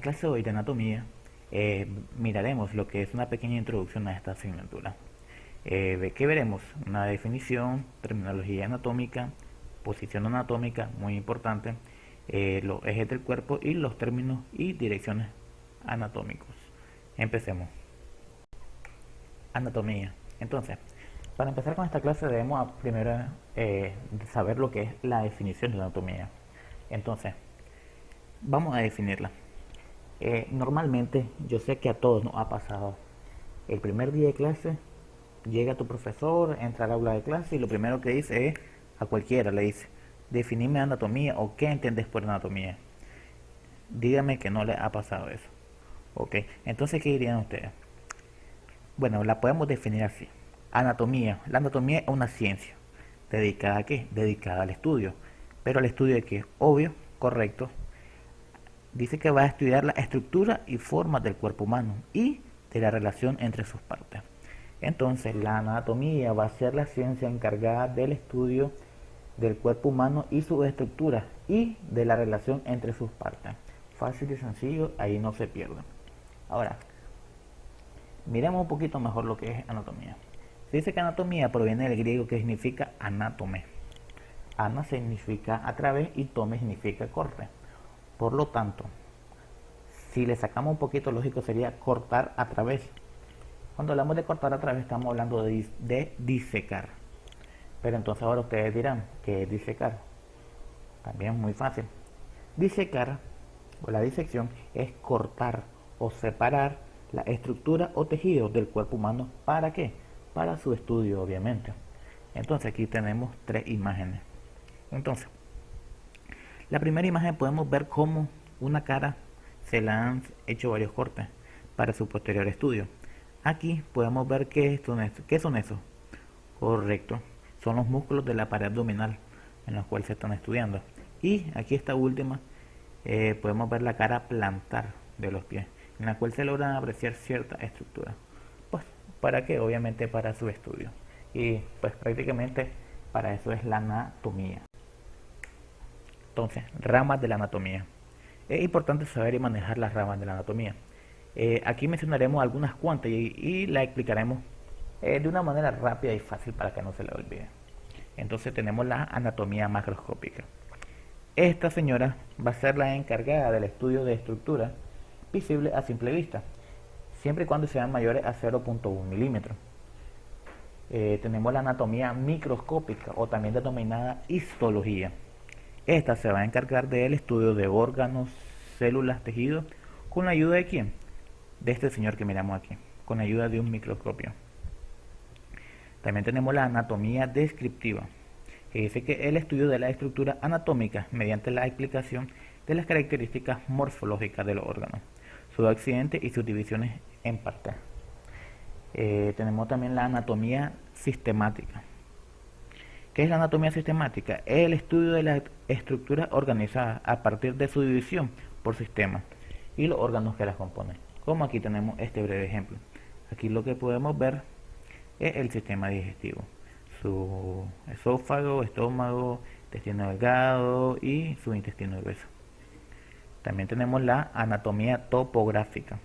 clase de hoy de anatomía miraremos lo que es una pequeña introducción a esta asignatura. ¿De qué veremos? Una definición, terminología anatómica, posición anatómica, muy importante, los ejes del cuerpo y los términos y direcciones anatómicos. Empecemos. Anatomía. Entonces, para empezar con esta clase debemos primero saber lo que es la definición de anatomía. Entonces, vamos a definirla. Normalmente, yo sé que a todos nos ha pasado. El primer día de clase, llega tu profesor, entra al aula de clase y lo primero que dice es, a cualquiera le dice, definime anatomía o qué entendés por anatomía. Dígame que no le ha pasado eso. Ok, entonces, ¿qué dirían ustedes? Bueno, la podemos definir así. Anatomía. La anatomía es una ciencia. ¿Dedicada a qué? Dedicada al estudio. ¿Pero al estudio de qué? Obvio, correcto. Dice que va a estudiar la estructura y formas del cuerpo humano y de la relación entre sus partes. Entonces, la anatomía va a ser la ciencia encargada del estudio del cuerpo humano y su estructura y de la relación entre sus partes. Fácil y sencillo, ahí no se pierde. Ahora, miremos un poquito mejor lo que es anatomía. Se dice que anatomía proviene del griego que significa anátome. Ana significa a través y tome significa corte. Por lo tanto, si le sacamos un poquito lógico sería cortar a través. Cuando hablamos de cortar a través estamos hablando de disecar. Pero entonces ahora ustedes dirán, ¿qué es disecar? También es muy fácil. Disecar o la disección es cortar o separar la estructura o tejido del cuerpo humano. ¿Para qué? Para su estudio, obviamente. Entonces aquí tenemos tres imágenes. Entonces, la primera imagen podemos ver cómo una cara se le han hecho varios cortes para su posterior estudio. Aquí podemos ver qué son esos. Correcto, son los músculos de la pared abdominal en los cuales se están estudiando. Y aquí esta última, podemos ver la cara plantar de los pies, en la cual se logran apreciar cierta estructura. Pues, ¿para qué? Obviamente para su estudio. Y pues prácticamente para eso es la anatomía. Entonces, ramas de la anatomía. Es importante saber y manejar las ramas de la anatomía. Aquí mencionaremos algunas cuantas y la explicaremos de una manera rápida y fácil para que no se le olvide. Entonces tenemos la anatomía macroscópica. Esta señora va a ser la encargada del estudio de estructuras visibles a simple vista, siempre y cuando sean mayores a 0.1 milímetros. Tenemos la anatomía microscópica o también denominada histología. Esta se va a encargar del estudio de órganos, células, tejidos, con la ayuda de ¿quién? De este señor que miramos aquí, con la ayuda de un microscopio. También tenemos la anatomía descriptiva, que dice que el estudio de la estructura anatómica mediante la explicación de las características morfológicas de los órganos, sus accidentes y sus divisiones en partes. Tenemos también la anatomía sistemática. ¿Qué es la anatomía sistemática? Es el estudio de la estructura organizada a partir de su división por sistemas y los órganos que las componen. Como aquí tenemos este breve ejemplo. Aquí lo que podemos ver es el sistema digestivo. Su esófago, estómago, intestino delgado y su intestino grueso. También tenemos la anatomía topográfica.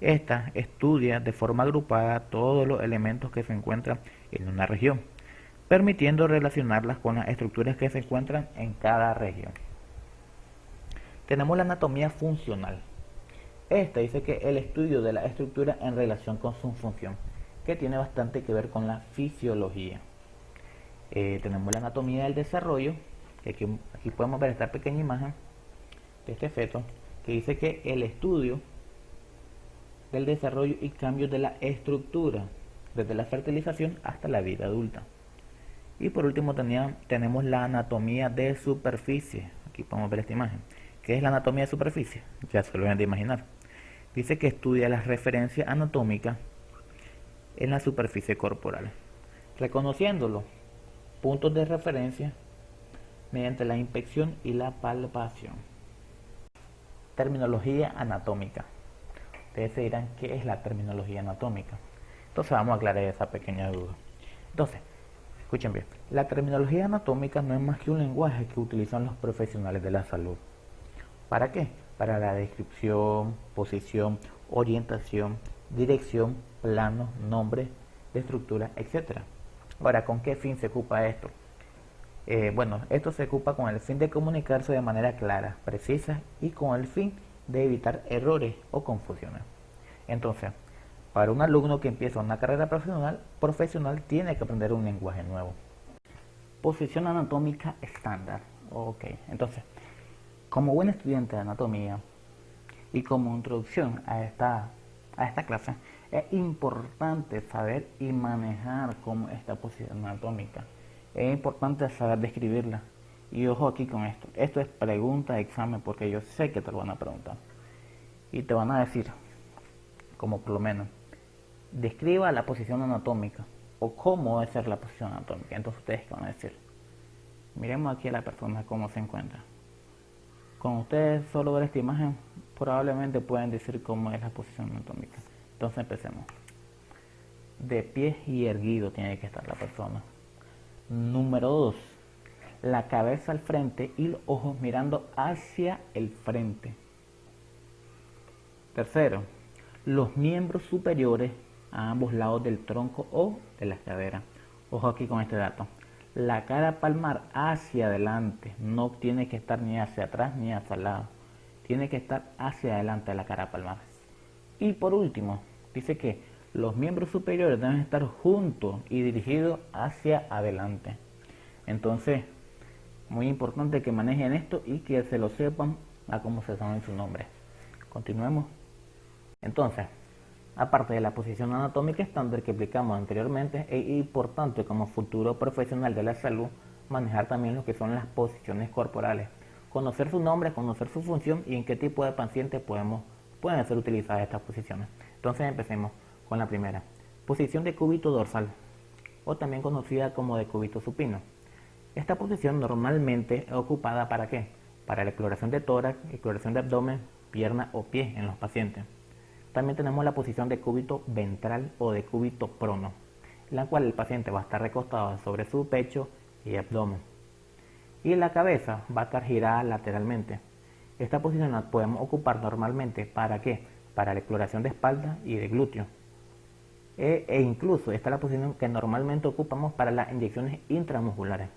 Esta estudia de forma agrupada todos los elementos que se encuentran en una región, permitiendo relacionarlas con las estructuras que se encuentran en cada región. Tenemos la anatomía funcional. Esta dice que el estudio de la estructura en relación con su función, que tiene bastante que ver con la fisiología. Tenemos la anatomía del desarrollo, que aquí podemos ver esta pequeña imagen de este feto, que dice que el estudio del desarrollo y cambios de la estructura, desde la fertilización hasta la vida adulta. Y por último tenemos la anatomía de superficie. Aquí podemos ver esta imagen. ¿Qué es la anatomía de superficie? Ya se lo deben de imaginar. Dice que estudia las referencias anatómicas en la superficie corporal, reconociendo los puntos de referencia mediante la inspección y la palpación. Terminología anatómica. Ustedes se dirán, ¿qué es la terminología anatómica? Entonces vamos a aclarar esa pequeña duda. Entonces, escuchen bien, la terminología anatómica no es más que un lenguaje que utilizan los profesionales de la salud. ¿Para qué? para la descripción, posición, orientación, dirección, plano, nombre de estructura, etcétera. Ahora, ¿con qué fin se ocupa esto? Bueno, esto se ocupa con el fin de comunicarse de manera clara, precisa y con el fin de evitar errores o confusiones. Entonces, para un alumno que empieza una carrera profesional tiene que aprender un lenguaje nuevo. Posición anatómica estándar. Ok, entonces, como buen estudiante de anatomía y como introducción a esta clase, es importante saber y manejar cómo esta posición anatómica. Es importante saber describirla. Y ojo aquí con esto. Esto es pregunta de examen porque yo sé que te lo van a preguntar. Y te van a decir, como por lo menos, describa la posición anatómica o cómo debe ser la posición anatómica. Entonces ustedes qué van a decir. Miremos aquí a la persona cómo se encuentra. Con ustedes solo ver esta imagen probablemente pueden decir cómo es la posición anatómica. Entonces empecemos. De pie y erguido tiene que estar la persona. Número 2. La cabeza al frente y los ojos mirando hacia el frente. Tercero. Los miembros superiores a ambos lados del tronco o de las caderas. Ojo aquí con este dato. La cara palmar hacia adelante, no tiene que estar ni hacia atrás ni hacia el lado. Tiene que estar hacia adelante la cara palmar. Y por último, dice que los miembros superiores deben estar juntos y dirigidos hacia adelante. Entonces, muy importante que manejen esto y que se lo sepan a cómo se llama su nombre. Continuemos. Entonces, aparte de la posición anatómica estándar que explicamos anteriormente, es importante como futuro profesional de la salud manejar también lo que son las posiciones corporales, conocer su nombre, conocer su función y en qué tipo de pacientes pueden ser utilizadas estas posiciones. Entonces empecemos con la primera, posición de cúbito dorsal o también conocida como de cúbito supino. Esta posición normalmente es ocupada ¿para qué? Para la exploración de tórax, exploración de abdomen, pierna o pie en los pacientes. También tenemos la posición de cúbito ventral o de cúbito prono, en la cual el paciente va a estar recostado sobre su pecho y abdomen. Y la cabeza va a estar girada lateralmente. Esta posición la podemos ocupar normalmente ¿para qué? Para la exploración de espalda y de glúteo. E incluso esta es la posición que normalmente ocupamos para las inyecciones intramusculares.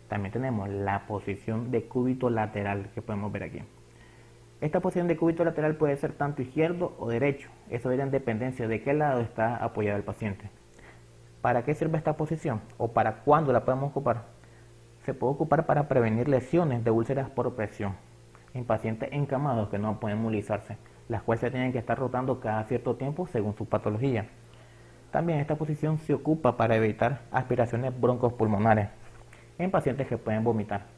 También tenemos la posición de cúbito lateral que podemos ver aquí. Esta posición de cúbito lateral puede ser tanto izquierdo o derecho. Eso irá en dependencia de qué lado está apoyado el paciente. ¿Para qué sirve esta posición? ¿O para cuándo la podemos ocupar? Se puede ocupar para prevenir lesiones de úlceras por presión en pacientes encamados que no pueden molizarse, las cuales se tienen que estar rotando cada cierto tiempo según su patología. También esta posición se ocupa para evitar aspiraciones broncopulmonares en pacientes que pueden vomitar.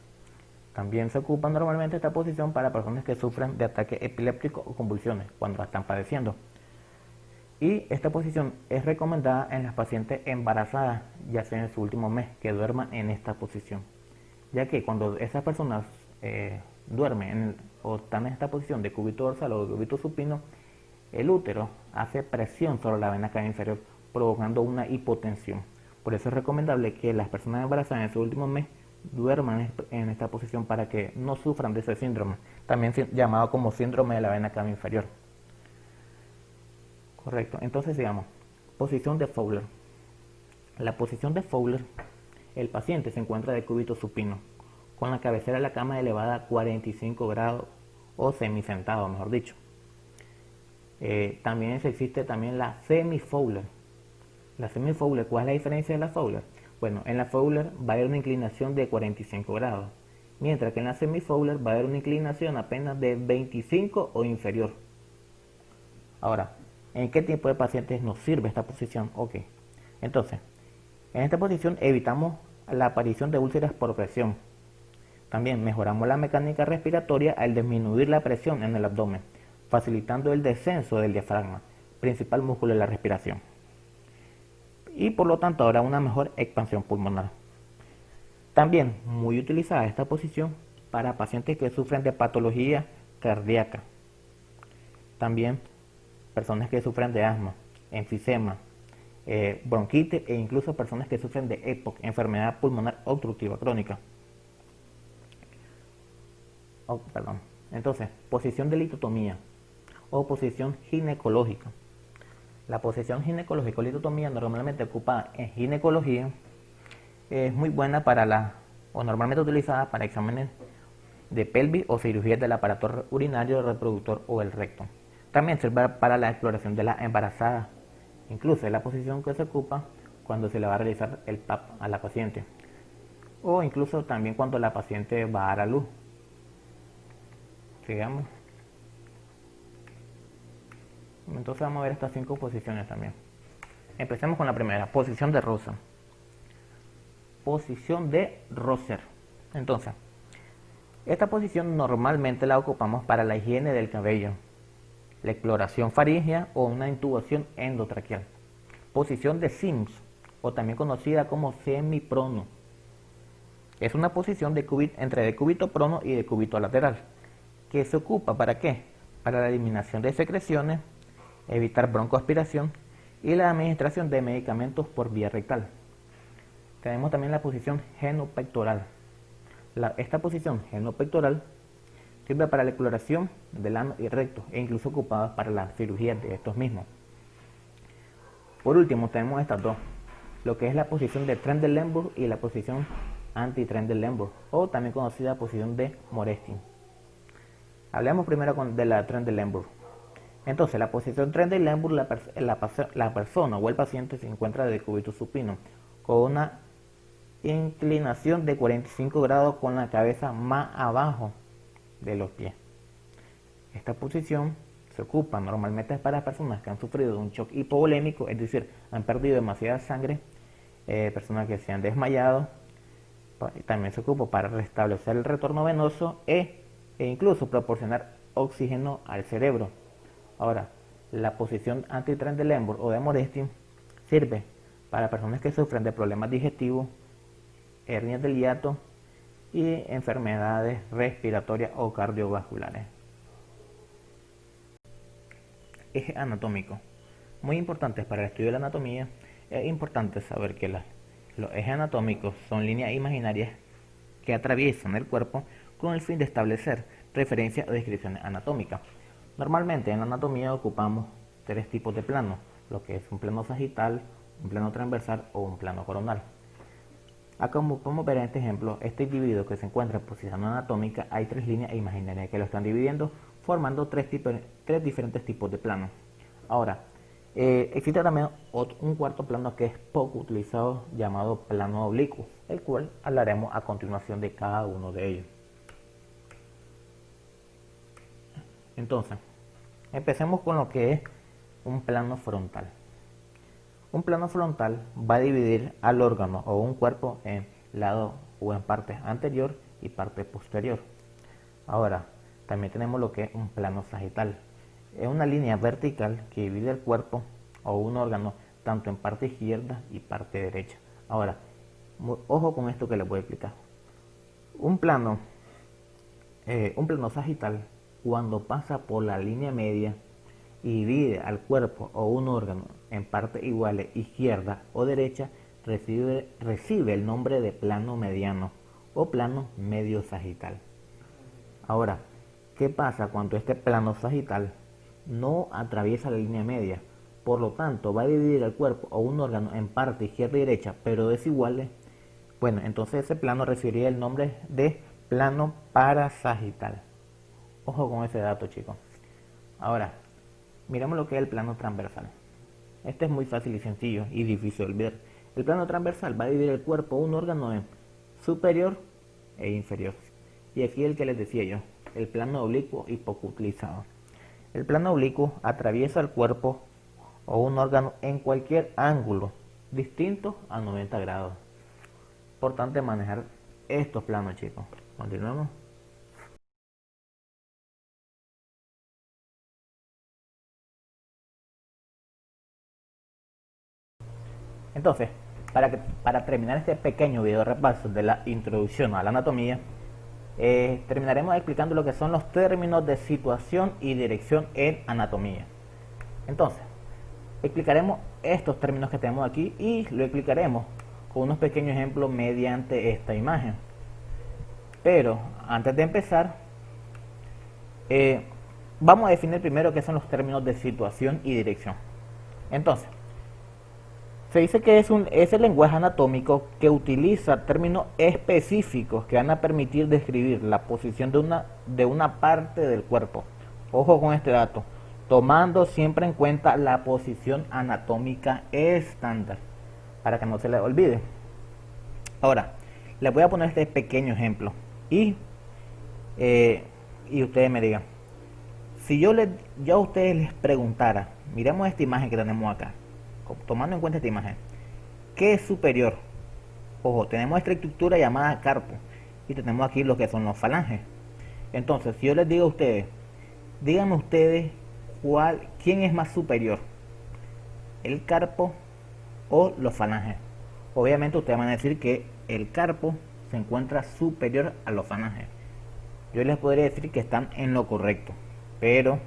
También se ocupa normalmente esta posición para personas que sufren de ataques epilépticos o convulsiones cuando la están padeciendo. Y esta posición es recomendada en las pacientes embarazadas, ya sea en su último mes, que duerman en esta posición. Ya que cuando esas personas duermen o están en esta posición de cúbito dorsal o de cúbito supino, el útero hace presión sobre la vena cava inferior, provocando una hipotensión. Por eso es recomendable que las personas embarazadas en su último mes duerman en esta posición para que no sufran de ese síndrome, también llamado como síndrome de la vena cava inferior. Correcto, entonces sigamos. Posición de Fowler. La posición de Fowler, el paciente se encuentra de cúbito supino, con la cabecera de la cama elevada a 45 grados o semisentado, mejor dicho. También existe también la semi-Fowler. La semi-Fowler, ¿cuál es la diferencia de la Fowler? Bueno, en la Fowler va a haber una inclinación de 45 grados, mientras que en la semi-Fowler va a haber una inclinación apenas de 25 o inferior. Ahora, ¿en qué tipo de pacientes nos sirve esta posición? Ok, entonces, en esta posición evitamos la aparición de úlceras por presión. También mejoramos la mecánica respiratoria al disminuir la presión en el abdomen, facilitando el descenso del diafragma, principal músculo de la respiración. Y por lo tanto habrá una mejor expansión pulmonar. También muy utilizada esta posición para pacientes que sufren de patología cardíaca. También personas que sufren de asma, enfisema, bronquitis e incluso personas que sufren de EPOC, enfermedad pulmonar obstructiva crónica. Entonces, posición de litotomía o posición ginecológica. La posición ginecológica o litotomía normalmente ocupada en ginecología es muy buena o normalmente utilizada para exámenes de pelvis o cirugías del aparato urinario, reproductor o el recto. También sirve para la exploración de la embarazada. Incluso es la posición que se ocupa cuando se le va a realizar el PAP a la paciente. O incluso también cuando la paciente va a dar a luz. Sigamos. Entonces vamos a ver estas 5 posiciones también. Empecemos con la primera, posición de rosa. Posición de roser. Entonces, esta posición normalmente la ocupamos para la higiene del cabello, la exploración faríngea o una intubación endotraqueal. Posición de Sims, o también conocida como semiprono. Es una posición entre decúbito prono y decúbito lateral, que se ocupa ¿para qué? Para la eliminación de secreciones, evitar broncoaspiración y la administración de medicamentos por vía rectal. Tenemos también la posición genopectoral. Esta posición genopectoral sirve para la exploración del ano y recto e incluso ocupada para la cirugía de estos mismos. Por último tenemos estas dos, lo que es la posición de Trendelenburg y la posición anti-Trendelenburg, o también conocida posición de Morestin. Hablemos primero de la Trendelenburg. Entonces, la posición Trendelenburg, la persona o el paciente se encuentra de decúbito supino, con una inclinación de 45 grados con la cabeza más abajo de los pies. Esta posición se ocupa normalmente para personas que han sufrido de un shock hipovolémico, es decir, han perdido demasiada sangre, personas que se han desmayado. También se ocupa para restablecer el retorno venoso e incluso proporcionar oxígeno al cerebro. Ahora, la posición anti-Trendelenburg o de Morestin sirve para personas que sufren de problemas digestivos, hernias del hiato y enfermedades respiratorias o cardiovasculares. Eje anatómico. Muy importantes para el estudio de la anatomía, es importante saber que los ejes anatómicos son líneas imaginarias que atraviesan el cuerpo con el fin de establecer referencias o descripciones anatómicas. Normalmente en la anatomía ocupamos 3 tipos de planos, lo que es un plano sagital, un plano transversal o un plano coronal. Acá como podemos ver en este ejemplo, este individuo que se encuentra en posición anatómica, hay 3 líneas imaginarias que lo están dividiendo, formando 3 diferentes tipos de planos. Ahora, existe también un cuarto plano que es poco utilizado, llamado plano oblicuo, el cual hablaremos a continuación de cada uno de ellos. Entonces, empecemos con lo que es un plano frontal. Un plano frontal va a dividir al órgano o un cuerpo en lado o en parte anterior y parte posterior. Ahora, también tenemos lo que es un plano sagital. Es una línea vertical que divide el cuerpo o un órgano tanto en parte izquierda y parte derecha. Ahora, ojo con esto que les voy a explicar. Un plano sagital, cuando pasa por la línea media y divide al cuerpo o un órgano en partes iguales, izquierda o derecha, recibe el nombre de plano mediano o plano medio sagital. Ahora, ¿qué pasa cuando este plano sagital no atraviesa la línea media? Por lo tanto, va a dividir el cuerpo o un órgano en parte izquierda y derecha, pero desiguales. Bueno, entonces ese plano recibiría el nombre de plano parasagital. Ojo con ese dato, chicos. Ahora, miremos lo que es el plano transversal. Este es muy fácil y sencillo y difícil de olvidar. El plano transversal va a dividir el cuerpo o un órgano en superior e inferior. Y aquí el que les decía yo, el plano oblicuo y poco utilizado. El plano oblicuo atraviesa el cuerpo o un órgano en cualquier ángulo distinto a 90 grados. Importante manejar estos planos, chicos. Continuamos. Entonces, para terminar este pequeño video repaso de la introducción a la anatomía, terminaremos explicando lo que son los términos de situación y dirección en anatomía. Entonces, explicaremos estos términos que tenemos aquí y lo explicaremos con unos pequeños ejemplos mediante esta imagen. Pero antes de empezar, Eh, Vamos a definir primero qué son los términos de situación y dirección. Entonces, se dice que es el lenguaje anatómico que utiliza términos específicos que van a permitir describir la posición de una parte del cuerpo. Ojo con este dato, tomando siempre en cuenta la posición anatómica estándar, para que no se le olvide. Ahora, les voy a poner este pequeño ejemplo eh, y ustedes me digan, si yo a ustedes les preguntara, miremos esta imagen que tenemos acá, tomando en cuenta esta imagen, ¿qué es superior? Ojo, tenemos esta estructura llamada carpo y tenemos aquí lo que son los falanges. Entonces, si yo les digo a ustedes, díganme ustedes quién es más superior, el carpo o los falanges. Obviamente ustedes van a decir que el carpo se encuentra superior a los falanges. Yo les podría decir que están en lo correcto, pero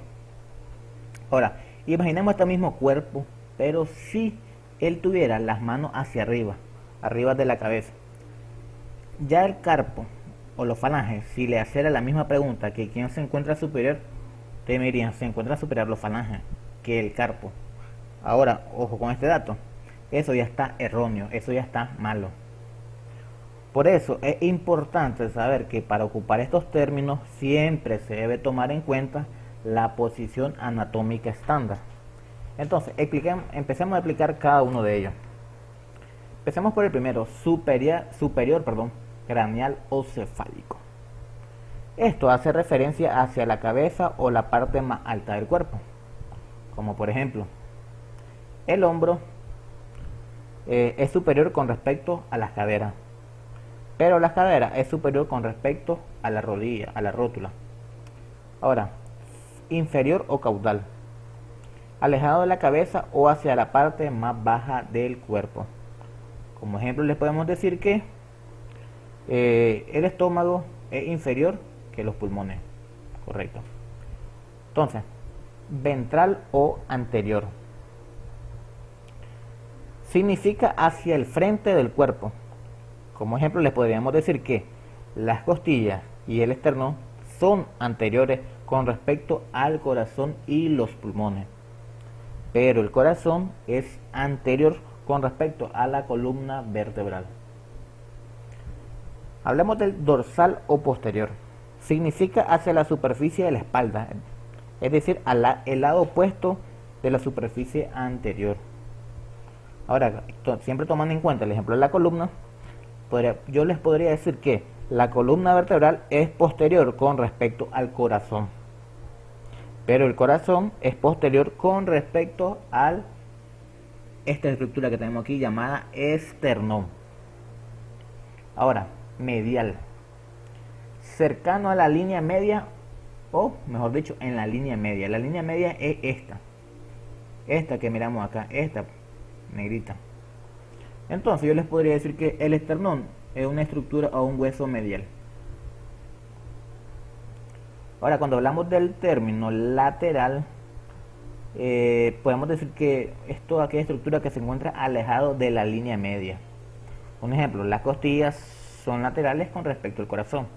ahora imaginemos este mismo cuerpo, pero si él tuviera las manos hacia arriba, arriba de la cabeza, ya el carpo o los falanges, si le hiciera la misma pregunta que quién se encuentra superior, ustedes me dirían, se encuentra superior los falanges que el carpo. Ahora, ojo con este dato, eso ya está erróneo, eso ya está malo. Por eso es importante saber que para ocupar estos términos siempre se debe tomar en cuenta la posición anatómica estándar. Entonces, empecemos a explicar cada uno de ellos. Empecemos por el primero, superior, craneal o cefálico. Esto hace referencia hacia la cabeza o la parte más alta del cuerpo, como por ejemplo, el hombro es superior con respecto a las caderas, pero la cadera es superior con respecto a la rodilla, a la rótula. Ahora, inferior o caudal, alejado de la cabeza o hacia la parte más baja del cuerpo. Como ejemplo les podemos decir que el estómago es inferior que los pulmones, correcto. Entonces, ventral o anterior, significa hacia el frente del cuerpo. Como ejemplo les podríamos decir que las costillas y el esternón son anteriores con respecto al corazón y los pulmones, pero el corazón es anterior con respecto a la columna vertebral. Hablemos del dorsal o posterior. Significa hacia la superficie de la espalda, es decir, el lado opuesto de la superficie anterior. Ahora, siempre tomando en cuenta el ejemplo de la columna, yo les podría decir que la columna vertebral es posterior con respecto al corazón, pero el corazón es posterior con respecto a esta estructura que tenemos aquí llamada esternón. Ahora, medial, cercano a la línea media, o mejor dicho, en la línea media. La línea media es esta que miramos acá, esta negrita. Entonces yo les podría decir que el esternón es una estructura o un hueso medial. Ahora, cuando hablamos del término lateral, podemos decir que es toda aquella estructura que se encuentra alejado de la línea media. Un ejemplo, las costillas son laterales con respecto al corazón.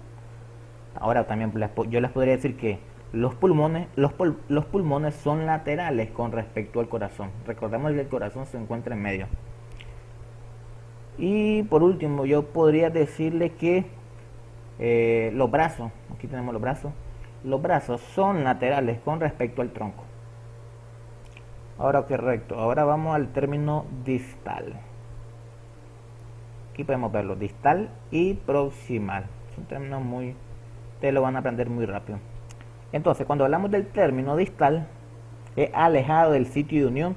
Ahora también yo les podría decir que los pulmones son laterales con respecto al corazón. Recordemos que el corazón se encuentra en medio. Y por último, yo podría decirle que los brazos, aquí tenemos los brazos son laterales con respecto al tronco. Ahora correcto, ahora vamos al término distal. Aquí podemos verlo, distal y proximal. Son términos ustedes lo van a aprender muy rápido. Entonces, cuando hablamos del término distal, es alejado del sitio de unión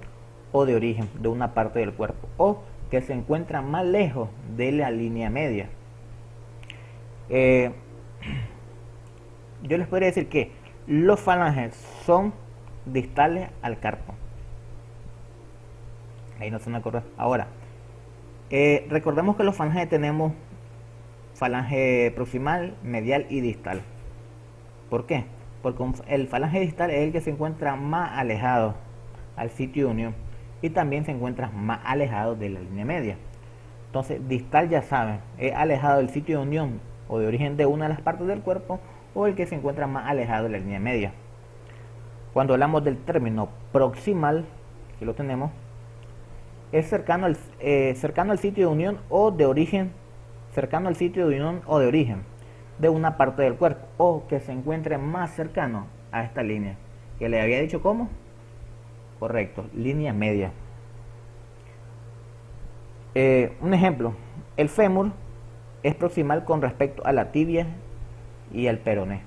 o de origen de una parte del cuerpo, o que se encuentra más lejos de la línea media. Yo les podría decir que los falanges son distales al carpo. Ahí no se me acuerda. Ahora, recordemos que los falanges tenemos falange proximal, medial y distal. ¿Por qué? Porque el falange distal es el que se encuentra más alejado al sitio de unión y también se encuentra más alejado de la línea media. Entonces, distal, ya saben, es alejado del sitio de unión o de origen de una de las partes del cuerpo, o el que se encuentra más alejado de la línea media. Cuando hablamos del término proximal, que lo tenemos, es cercano al sitio de unión o de origen, cercano al sitio de unión o de origen de una parte del cuerpo, o que se encuentre más cercano a esta línea, que le había dicho como, correcto, línea media. Un ejemplo, el fémur es proximal con respecto a la tibia y al peroné.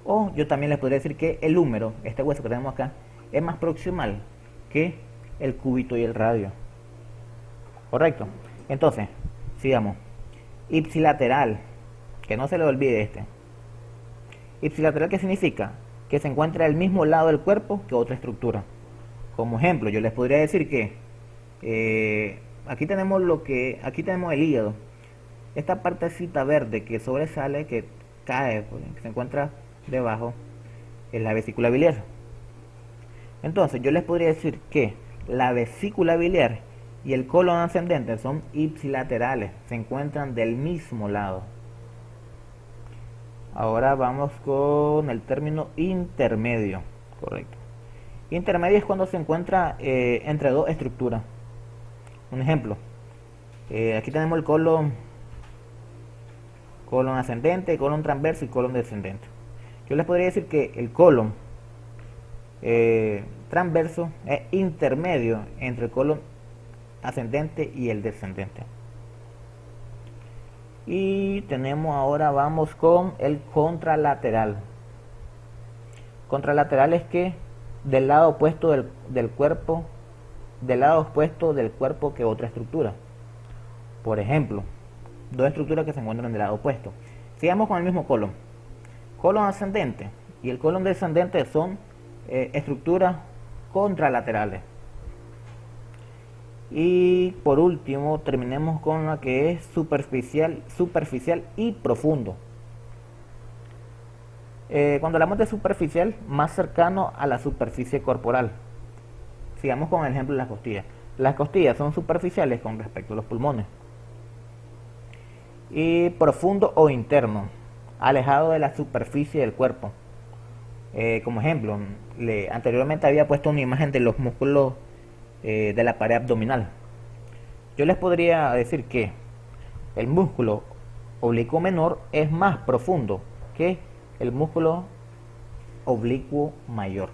O yo también les podría decir que el húmero, este hueso que tenemos acá, es más proximal que el cúbito y el radio. Correcto. Entonces, sigamos. Ipsilateral, que no se le olvide este. Ipsilateral, ¿qué significa? Que se encuentra al mismo lado del cuerpo que otra estructura. Como ejemplo, yo les podría decir que aquí tenemos el hígado. Esta partecita verde que sobresale, que cae, que se encuentra debajo, es la vesícula biliar. Entonces yo les podría decir que la vesícula biliar y el colon ascendente son ipsilaterales, se encuentran del mismo lado. Ahora vamos con el término intermedio, correcto. Intermedio es cuando se encuentra entre dos estructuras. Un ejemplo, aquí tenemos el colon ascendente, colon transverso y colon descendente. Yo les podría decir que el colon transverso es intermedio entre el colon ascendente y el descendente. Y tenemos ahora, vamos con el contralateral. Contralateral es que del lado opuesto del cuerpo, del lado opuesto del cuerpo que otra estructura. Por ejemplo, dos estructuras que se encuentran del lado opuesto. Sigamos con el mismo colon. Colon ascendente y el colon descendente son estructuras contralaterales. Y por último, terminemos con la que es superficial y profundo. Cuando hablamos de superficial, más cercano a la superficie corporal. Sigamos con el ejemplo de las costillas. Las costillas son superficiales con respecto a los pulmones. Y profundo o interno, alejado de la superficie del cuerpo. Como ejemplo, anteriormente había puesto una imagen de los músculos de la pared abdominal. Yo les podría decir que el músculo oblicuo menor es más profundo que el músculo oblicuo mayor.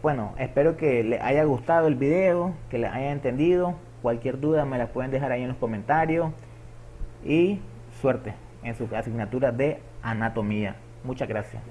Bueno, espero que les haya gustado el video, que les haya entendido. Cualquier duda me la pueden dejar ahí en los comentarios. Y suerte en sus asignaturas de anatomía. Muchas gracias.